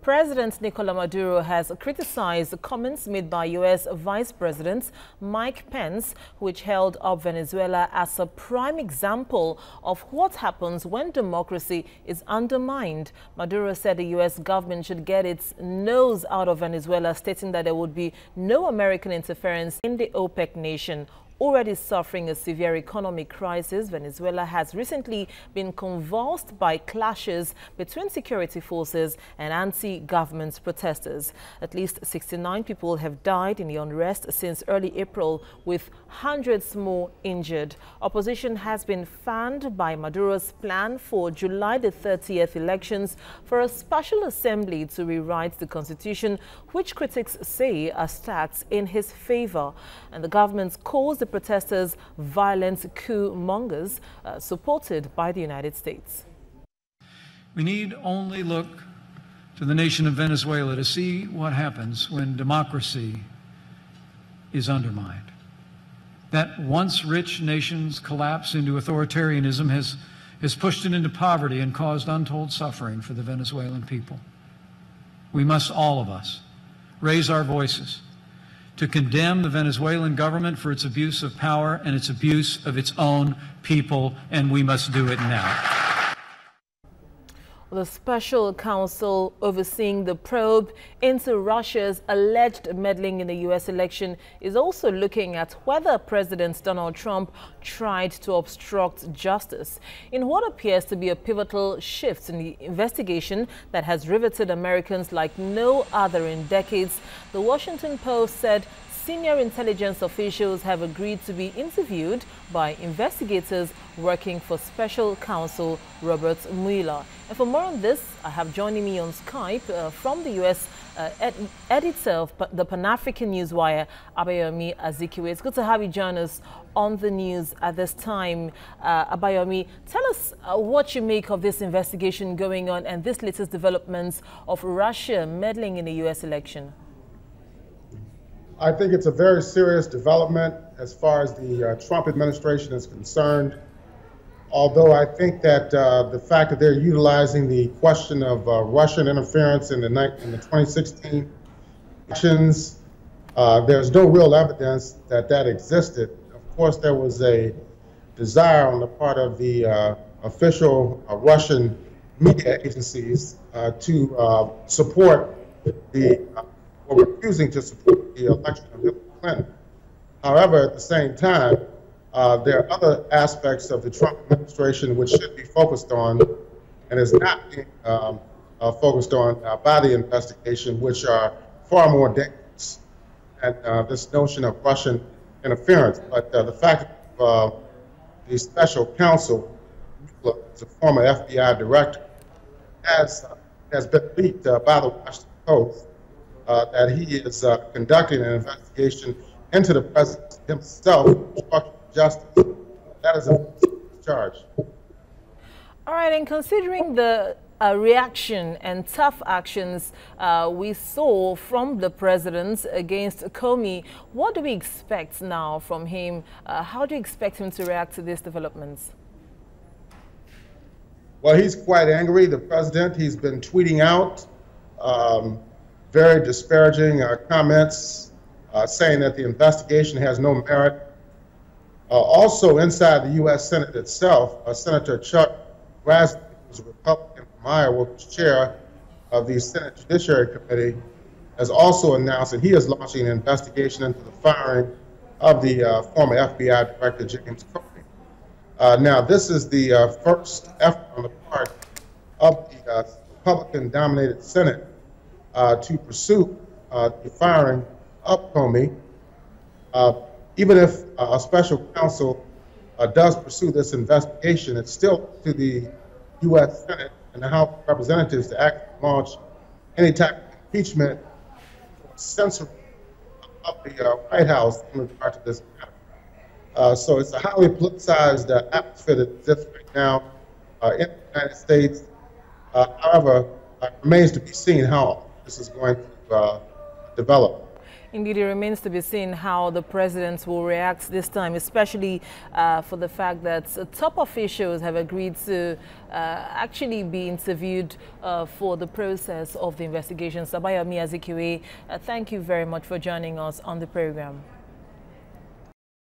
President Nicolas Maduro has criticized comments made by U.S. Vice President Mike Pence, which held up Venezuela as a prime example of what happens when democracy is undermined. Maduro said the U.S. government should get its nose out of Venezuela, stating that there would be no American interference in the OPEC nation. Already suffering a severe economic crisis, Venezuela has recently been convulsed by clashes between security forces and anti-government protesters. At least 69 people have died in the unrest since early April, with hundreds more injured. Opposition has been fanned by Maduro's plan for July the 30th elections for a special assembly to rewrite the constitution, which critics say are stacked in his favor. And the government calls the protesters violent coup mongers supported by the United States. We need only look to the nation of Venezuela to see what happens when democracy is undermined. That once rich nation's collapse into authoritarianism has pushed it into poverty and caused untold suffering for the Venezuelan people. We must, all of us, raise our voices to condemn the Venezuelan government for its abuse of power and its abuse of its own people, and we must do it now. The special counsel overseeing the probe into Russia's alleged meddling in the U.S. election is also looking at whether President Donald Trump tried to obstruct justice in what appears to be a pivotal shift in the investigation that has riveted Americans like no other in decades. The Washington Post said senior intelligence officials have agreed to be interviewed by investigators working for special counsel Robert Mueller. And for more on this, I have joining me on Skype from the U.S. Editor of the Pan-African Newswire, Abayomi Azikwe. It's good to have you join us on the news at this time. Abayomi, tell us what you make of this investigation going on and this latest developments of Russia meddling in the U.S. election. I think it's a very serious development as far as the Trump administration is concerned. Although I think that the fact that they're utilizing the question of Russian interference in the 2016 elections, there's no real evidence that that existed. Of course, there was a desire on the part of the official Russian media agencies to support or refusing to support the election of Hillary Clinton. However, at the same time, there are other aspects of the Trump administration which should be focused on and is not being focused on by the investigation, which are far more dangerous than this notion of Russian interference. But the fact that the special counsel, as a former FBI director, has been leaked by the Washington Post that he is conducting an investigation into the president himself, obstruction of justice. That is a charge. All right, and considering the reaction and tough actions we saw from the president against Comey, what do we expect now from him? How do you expect him to react to these developments? Well, he's quite angry, the president. He's been tweeting out very disparaging comments, saying that the investigation has no merit. Also inside the U.S. Senate itself, Senator Chuck Grassley, who's a Republican from Iowa, was chair of the Senate Judiciary Committee, has also announced that he is launching an investigation into the firing of the former FBI Director James Comey. Now, this is the first effort on the part of the Republican-dominated Senate to pursue the firing of Comey. Even if a special counsel does pursue this investigation, it's still to the U.S. Senate and the House of Representatives to actually launch any type of impeachment or censoring of the White House in regard to this matter. So it's a highly politicized atmosphere that exists right now in the United States. However, it remains to be seen how this is going to develop. Indeed, it remains to be seen how the president will react this time, especially for the fact that top officials have agreed to actually be interviewed for the process of the investigations. Abayomi Azikwe, thank you very much for joining us on the program.